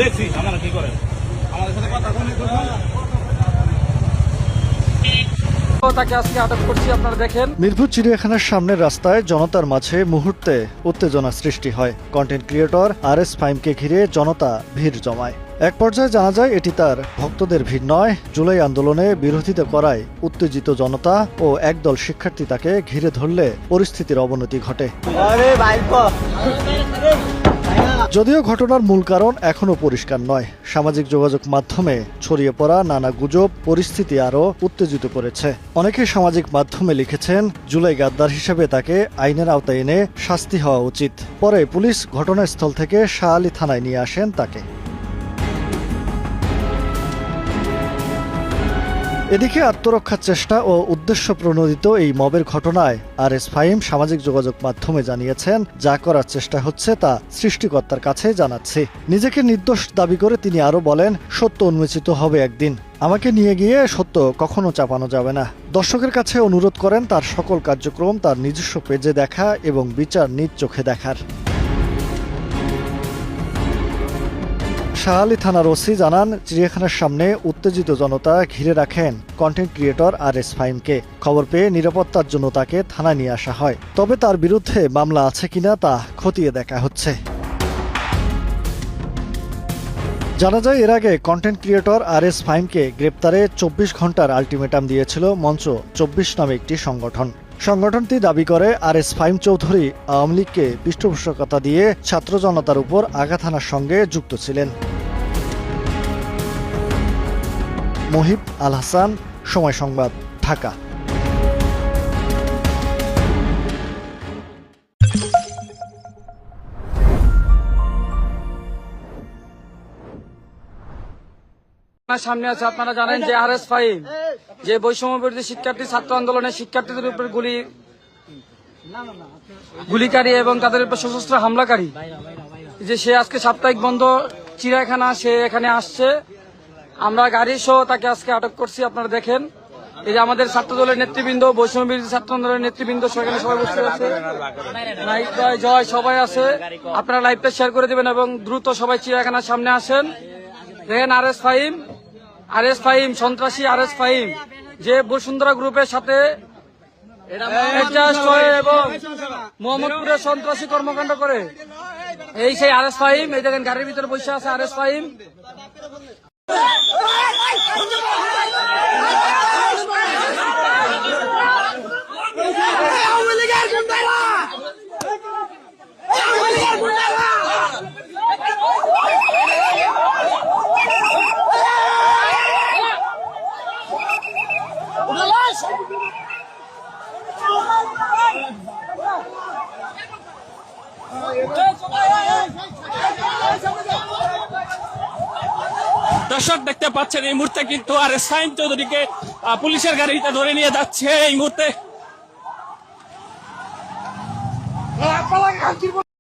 দেখছি আপনারা কি করেন আমাদের সাথে কথা তাকে আজকে আটক করছি, আপনারা দেখেন। মিরপুর চিড়িয়াখানার সামনের রাস্তায় জনতার মাঝে মুহূর্তে উত্তেজনা সৃষ্টি হয়। কন্টেন্ট ক্রিয়েটর RS ফাহিমকে ঘিরে জনতা ভিড় জমায়। এক পর্যায়ে জানা যায় এটি তার ভক্তদের ভিড় নয়, জুলাই আন্দোলনে বিরোধিতা করায় উত্তেজিত জনতা ও একদল শিক্ষার্থী তাকে ঘিরে ধরলে পরিস্থিতির অবনতি ঘটে। যদিও ঘটনার মূল কারণ এখনো পরিষ্কার নয়। সামাজিক যোগাযোগ মাধ্যমে ছড়িয়ে পড়া নানা গুজব পরিস্থিতি আরও উত্তেজিত করেছে। অনেকে সামাজিক মাধ্যমে লিখেছেন জুলাই গাদ্দার হিসেবে তাকে আইনের আওতায় এনে শাস্তি হওয়া উচিত। পরে পুলিশ ঘটনাস্থল থেকে শাহ আলী থানায় নিয়ে আসেন তাকে। এদিকে আত্মরক্ষার চেষ্টা ও উদ্দেশ্য প্রণোদিত এই মবের ঘটনায় RS ফাহিম সামাজিক যোগাযোগ মাধ্যমে জানিয়েছেন, যা করার চেষ্টা হচ্ছে তা সৃষ্টিকর্তার কাছে জানাচ্ছি। নিজেকে নির্দোষ দাবি করে তিনি আরও বলেন, সত্য উন্মোচিত হবে একদিন। আমাকে নিয়ে গিয়ে সত্য কখনো চাপানো যাবে না। দর্শকের কাছে অনুরোধ করেন তার সকল কার্যক্রম তার নিজস্ব পেজে দেখা এবং বিচার নিজ চোখে দেখার। শাহ আলী থানার ওসি জানান, চিড়িয়াখানার সামনে উত্তেজিত জনতা ঘিরে রাখেন কন্টেন্ট ক্রিয়েটর RS ফাহিমকে। খবর পেয়ে নিরাপত্তার জন্য তাকে থানায় নিয়ে আসা হয়। তবে তার বিরুদ্ধে মামলা আছে কিনা তা খতিয়ে দেখা হচ্ছে। জানা যায় এর আগে কন্টেন্ট ক্রিয়েটর RS ফাহিমকে গ্রেপ্তারে 24 ঘন্টার আলটিমেটাম দিয়েছিল মঞ্চ 24 নামে একটি সংগঠন। সংগঠনটি দাবি করে RS ফাহিম চৌধুরী আওয়ামী লীগকে পৃষ্ঠপোষকতা দিয়ে ছাত্র জনতার উপর আঘাত হানার সঙ্গে যুক্ত ছিলেন। মহিব আল হাসান, সময় সংবাদ, ঢাকা। সামনে আছে, আপনারা জানেন যে RS ফাহিম যে বৈষম্য বিরোধী শিক্ষার্থী ছাত্র আন্দোলনের শিক্ষার্থীদের উপর গুলিকারী এবং তাদের উপর সশস্ত্র হামলাকারী, যে সে আজকে সাপ্তাহিক বন্ধ চিড়িয়াখানা সে এখানে আসছে। আমরা গাড়ি সহ তাকে আজকে আটক করছি, আপনারা দেখেন। এই যে আমাদের ছাত্র দলের নেতৃবৃন্দ, বৈষম্য বিরোধী ছাত্র আন্দোলনের নেতৃবৃন্দ সেখানে সবাই বসে আছে, জয় সবাই আছে। আপনারা লাইভটা শেয়ার করে দেবেন এবং দ্রুত সবাই চিড়িয়াখানার সামনে আসেন। দেখেন RS ফাহিম সন্ত্রাসী RS ফাহিম যে বসুন্ধরা গ্রুপের সাথে এবং মোহাম্মদপুরের সন্ত্রাসী কর্মকাণ্ড করে, এই সেই RS ফাহিম। এই দেখেন গাড়ির ভিতরে বসে আছে RS ফাহিম। দর্শক দেখতে পাচ্ছেন এই মুহূর্তে কিন্তু RS ফাহিম চৌধুরীকে পুলিশের গাড়িতে ধরে নিয়ে যাচ্ছে এই মুহূর্তে।